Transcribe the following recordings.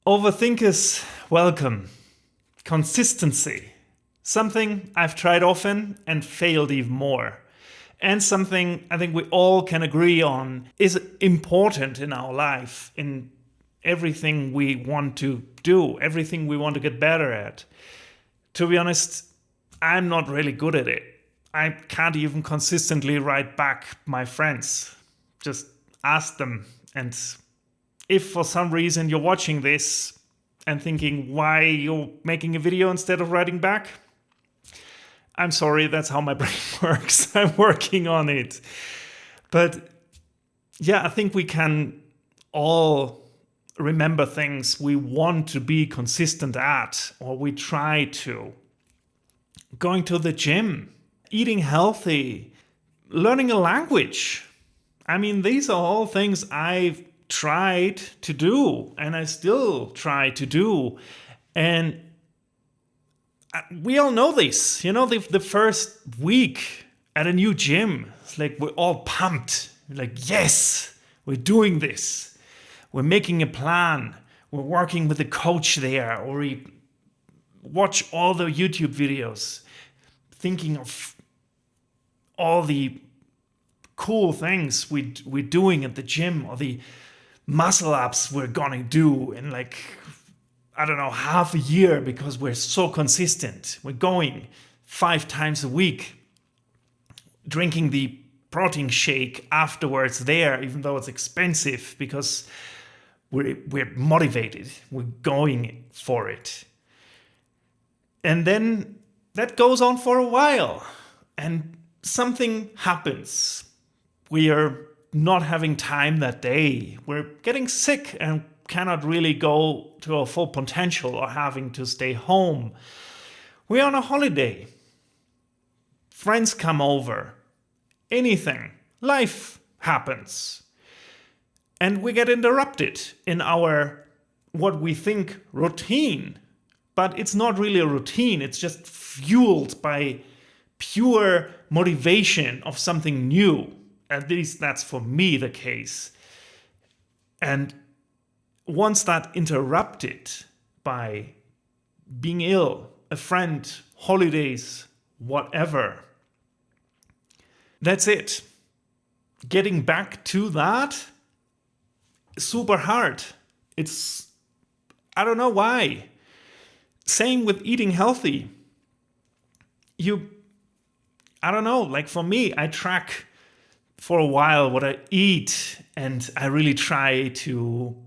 Overthinkers, welcome. Consistency. Something I've tried often and failed even more. And something I think we all can agree on is important in our life, in everything we want to do, everything we want to get better at. To be honest, I'm not really good at it. I can't even consistently write back my friends. Just ask them. And if for some reason you're watching this and thinking why you're making a video instead of writing back, I'm sorry, that's how my brain works. I'm working on it. But yeah, I think we can all remember things we want to be consistent at, or we try to. Going to the gym, eating healthy, learning a language. I mean, these are all things I've tried to do and I still try to do. And we all know this. You know, the first week at a new gym, it's like we're all pumped. We're like, yes, we're doing this. We're making a plan. We're working with a coach there, or we watch all the YouTube videos, thinking of all the cool things we're doing at the gym, or the muscle ups we're gonna do in like, I don't know, half a year, because we're so consistent. We're going 5 times a week, drinking the protein shake afterwards there, even though it's expensive, because we're motivated. We're going for it. And then that goes on for a while, and something happens. We are not having time that day. We're getting sick and cannot really go to our full potential, or having to stay home. We're on a holiday. Friends come over. Anything. Life happens. And we get interrupted in our, what we think, routine. But it's not really a routine. It's just fueled by pure motivation of something new. At least that's for me the case. And once that interrupted by being ill, a friend, holidays, whatever, that's it. Getting back to that is super hard. I don't know why. Same with eating healthy. I don't know, like for me, I track for a while what I eat, and I really try to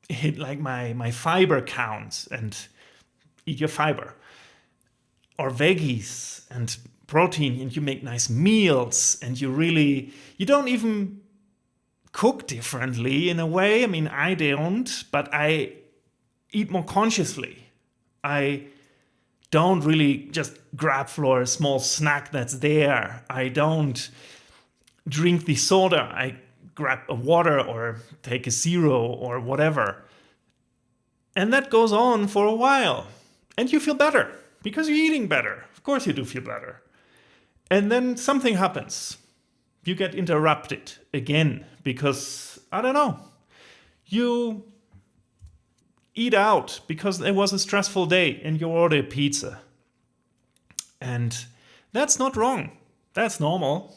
hit like my fiber counts and eat your fiber, or veggies and protein, and you make nice meals, and you don't even cook differently in a way. I mean, I don't, but I eat more consciously. I don't really just grab for a small snack that's there. I don't drink the soda. I grab a water or take a zero or whatever. And that goes on for a while. And you feel better because you're eating better. Of course you do feel better. And then something happens. You get interrupted again because, I don't know, you eat out because it was a stressful day and you order a pizza. And that's not wrong. That's normal.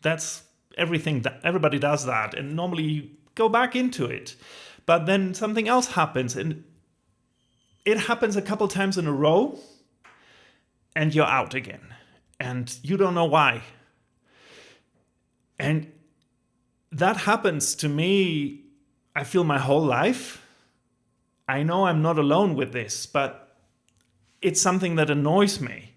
That's everything. Everybody does that. And normally you go back into it. But then something else happens, and it happens a couple times in a row, and you're out again. And you don't know why. And that happens to me, I feel, my whole life. I know I'm not alone with this, but it's something that annoys me.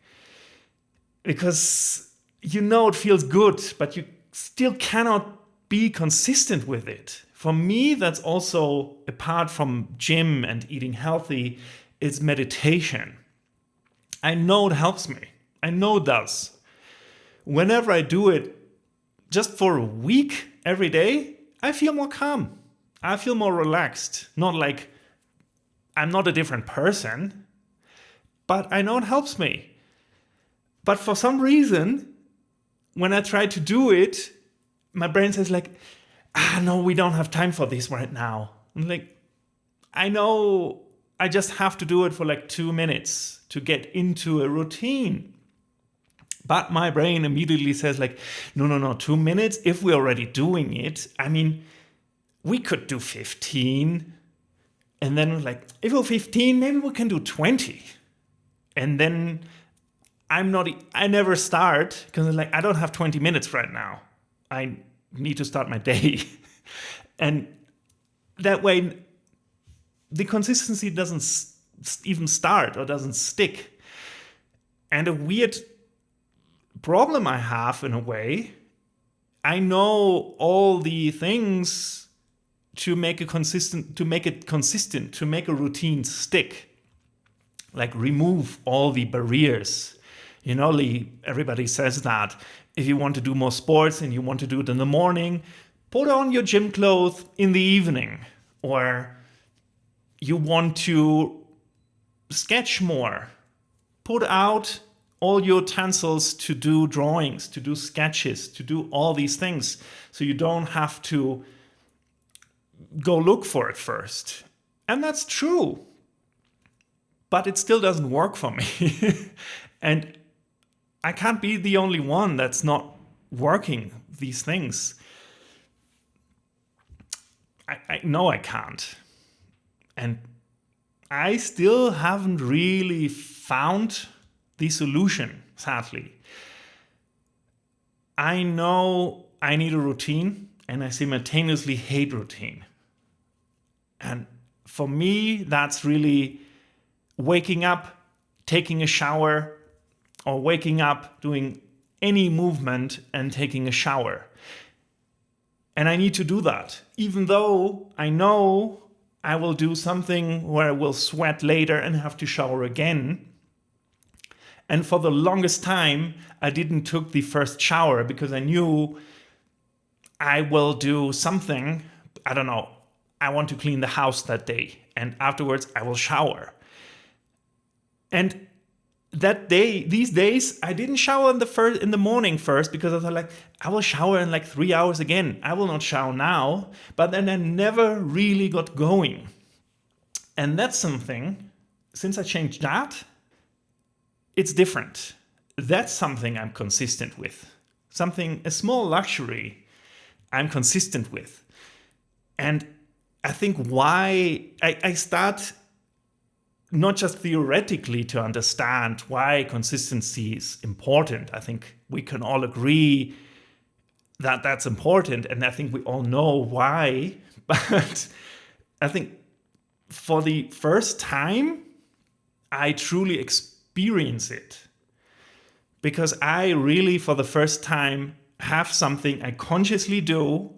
Because it feels good, but you still cannot be consistent with it. For me, that's also, apart from gym and eating healthy, it's meditation. I know it helps me. I know it does. Whenever I do it just for a week every day, I feel more calm. I feel more relaxed. Not like I'm not a different person, but I know it helps me. But for some reason, when I try to do it, my brain says like, no, we don't have time for this right now. I'm like, I know I just have to do it for like 2 minutes to get into a routine. But my brain immediately says like, no, no, no, 2 minutes. If we're already doing it, I mean, we could do 15. And then like, if we're 15, maybe we can do 20. And then I never start because like, I don't have 20 minutes right now. I need to start my day. And that way, the consistency doesn't even start or doesn't stick. And a weird problem I have in a way, I know all the things to make it consistent, to make a routine stick. Like remove all the barriers. You know, everybody says that if you want to do more sports and you want to do it in the morning, put on your gym clothes in the evening. Or you want to sketch more, put out all your utensils to do drawings, to do sketches, to do all these things. So you don't have to go look for it first. And that's true. But it still doesn't work for me. And I can't be the only one that's not working these things. I know I can't. And I still haven't really found the solution, sadly. I know I need a routine, and I simultaneously hate routine. And for me, that's really waking up, taking a shower, or waking up, doing any movement and taking a shower. And I need to do that, even though I know I will do something where I will sweat later and have to shower again. And for the longest time, I didn't took the first shower because I knew I will do something, I don't know, I want to clean the house that day. And afterwards, I will shower. And that day, these days, I didn't shower in the morning first because I thought like, I will shower in like 3 hours again. I will not shower now. But then I never really got going. And that's something, since I changed that, it's different. That's something I'm consistent with. A small luxury I'm consistent with. And I think why I start not just theoretically to understand why consistency is important. I think we can all agree that that's important, and I think we all know why. But I think for the first time, I truly experience it. Because I really, for the first time, have something I consciously do.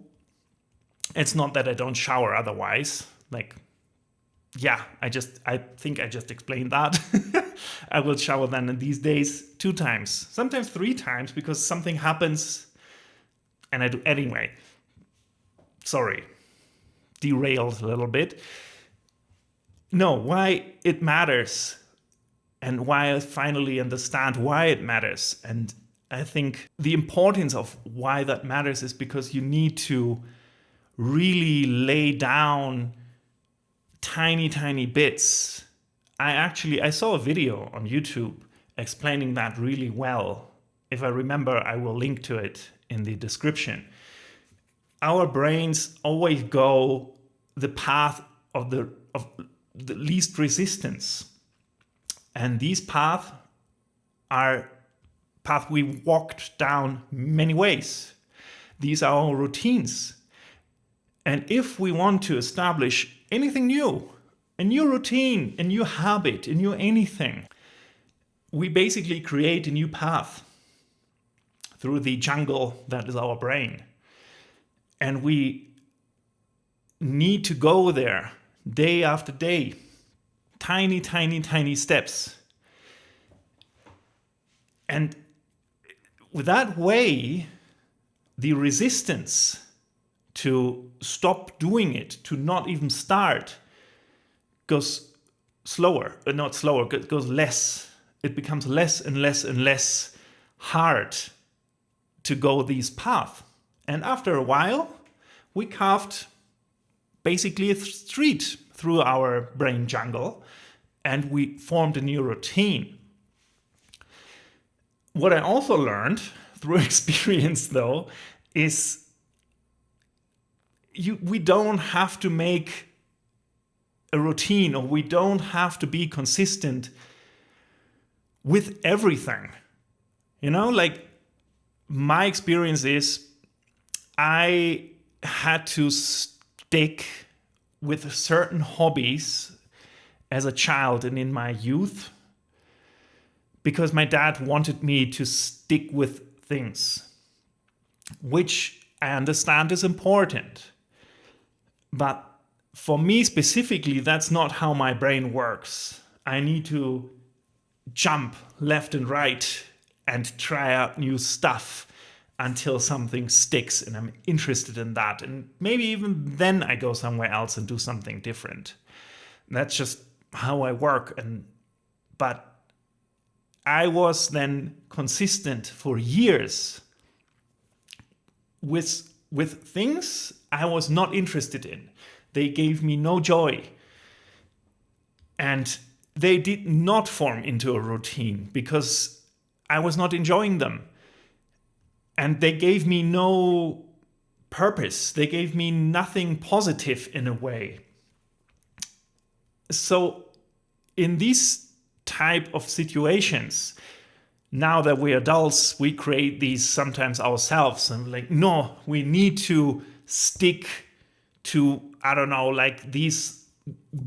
It's not that I don't shower otherwise. Like, yeah, I think I just explained that. I will shower then in these days 2 times, sometimes 3 times, because something happens and I do anyway. Sorry, derailed a little bit. No, why it matters and why I finally understand why it matters. And I think the importance of why that matters is because you need to really lay down tiny bits. I saw a video on YouTube explaining that really well. If I remember, I will link to it in the description. Our brains always go the path of the least resistance. And these paths are paths we walked down many ways. These are our routines. And if we want to establish anything new, a new routine, a new habit, a new anything, we basically create a new path through the jungle that is our brain. And we need to go there day after day, tiny steps. And with that way, the resistance to stop doing it, to not even start, goes goes less. It becomes less and less hard to go these paths. And after a while, we carved basically a street through our brain jungle and we formed a new routine. What I also learned through experience, though, is we don't have to make a routine, or we don't have to be consistent with everything. Like my experience is I had to stick with certain hobbies as a child and in my youth because my dad wanted me to stick with things, which I understand is important. But for me specifically, that's not how my brain works. I need to jump left and right and try out new stuff until something sticks and I'm interested in that. And maybe even then I go somewhere else and do something different. That's just how I work. But I was then consistent for years with things I was not interested in. They gave me no joy. And they did not form into a routine because I was not enjoying them. And they gave me no purpose. They gave me nothing positive in a way. So in these type of situations, now that we're adults, we create these sometimes ourselves. And like, no, we need to stick to, like these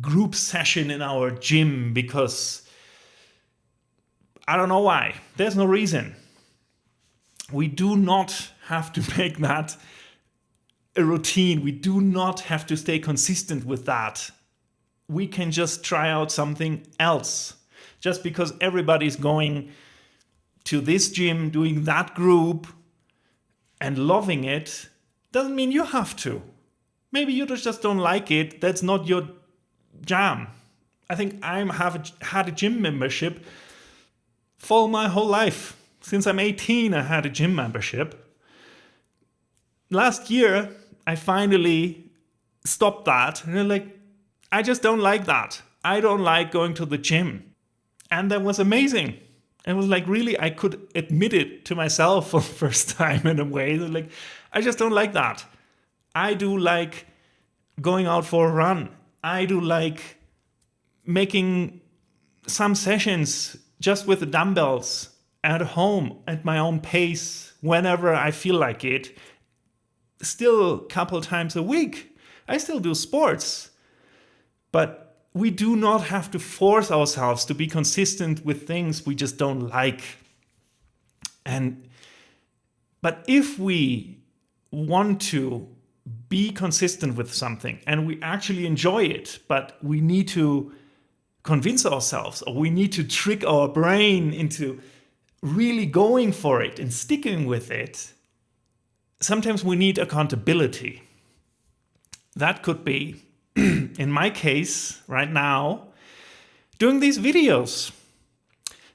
group session in our gym because I don't know why. There's no reason. We do not have to make that a routine. We do not have to stay consistent with that. We can just try out something else. Just because everybody's going to this gym, doing that group, and loving it, doesn't mean you have to. Maybe you just don't like it. That's not your jam. I think I have had a gym membership for my whole life. Since I'm 18, I had a gym membership. Last year, I finally stopped that. And I just don't like that. I don't like going to the gym. And that was amazing. It was really, I could admit it to myself for the first time in a way. I just don't like that. I do like going out for a run. I do like making some sessions just with the dumbbells at home at my own pace whenever I feel like it. Still a couple times a week. I still do sports. But we do not have to force ourselves to be consistent with things we just don't like. But if we want to be consistent with something and we actually enjoy it, but we need to convince ourselves, or we need to trick our brain into really going for it and sticking with it, sometimes we need accountability. That could be, in my case, right now, doing these videos.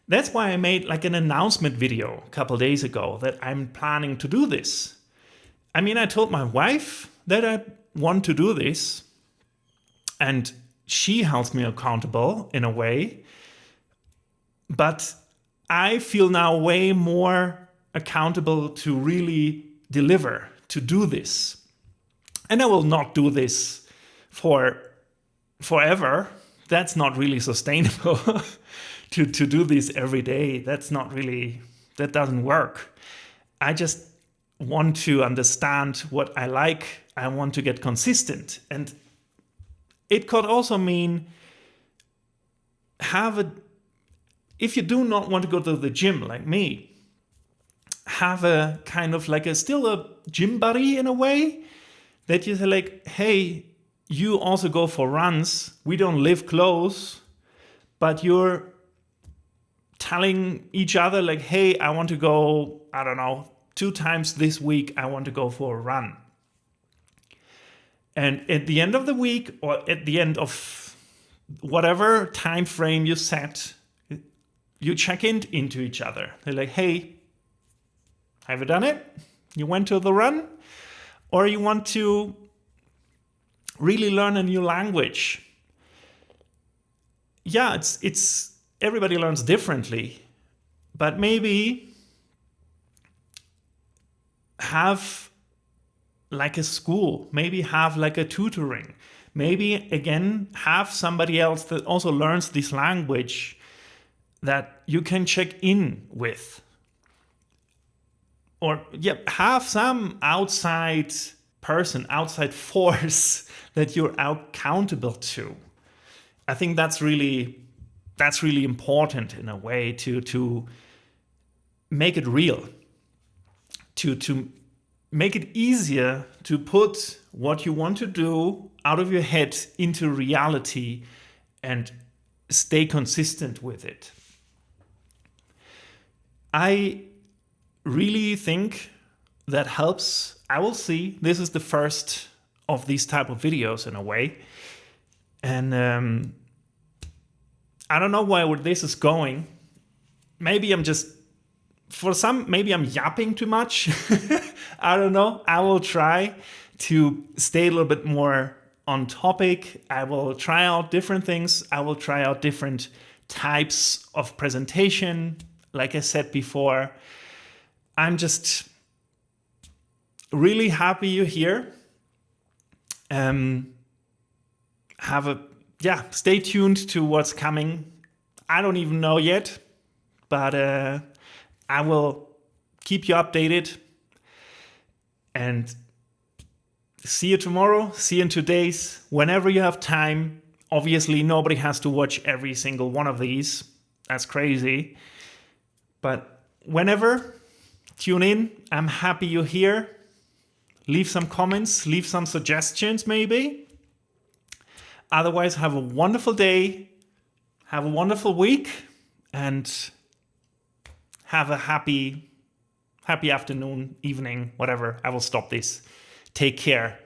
That's why I made an announcement video a couple days ago that I'm planning to do this. I mean, I told my wife that I want to do this, and she holds me accountable in a way. But I feel now way more accountable to really deliver, to do this. And I will not do this for forever. That's not really sustainable to do this every day. That doesn't work. I just want to understand what I like. I want to get consistent. And it could also mean if you do not want to go to the gym like me, have a kind of still a gym buddy in a way, that you say hey, you also go for runs. We don't live close, but you're telling each other hey, I want to go, 2 times this week, I want to go for a run. And at the end of the week, or at the end of whatever time frame you set, you check into each other. They're hey, have you done it? You went to the run? Or you want to really learn a new language? yeah, it's everybody learns differently, but maybe have like a school, maybe have like a tutoring, maybe again have somebody else that also learns this language that you can check in with. Or yeah, have some outside person, outside force that you're accountable to. I think that's really important in a way to make it real, to make it easier to put what you want to do out of your head into reality and stay consistent with it. I really think that helps. I will see. This is the first of these type of videos in a way. And I don't know where this is going. Maybe I'm just, maybe I'm yapping too much. I don't know. I will try to stay a little bit more on topic. I will try out different things. I will try out different types of presentation. Like I said before, I'm just really happy you're here. Stay tuned to what's coming. I don't even know yet, but I will keep you updated. And see you tomorrow, see you in 2 days, whenever you have time. Obviously, nobody has to watch every single one of these. That's crazy. But whenever, tune in. I'm happy you're here. Leave some comments, leave some suggestions maybe. Otherwise, have a wonderful day, have a wonderful week, and have a happy afternoon, evening, whatever. I will stop this. Take care.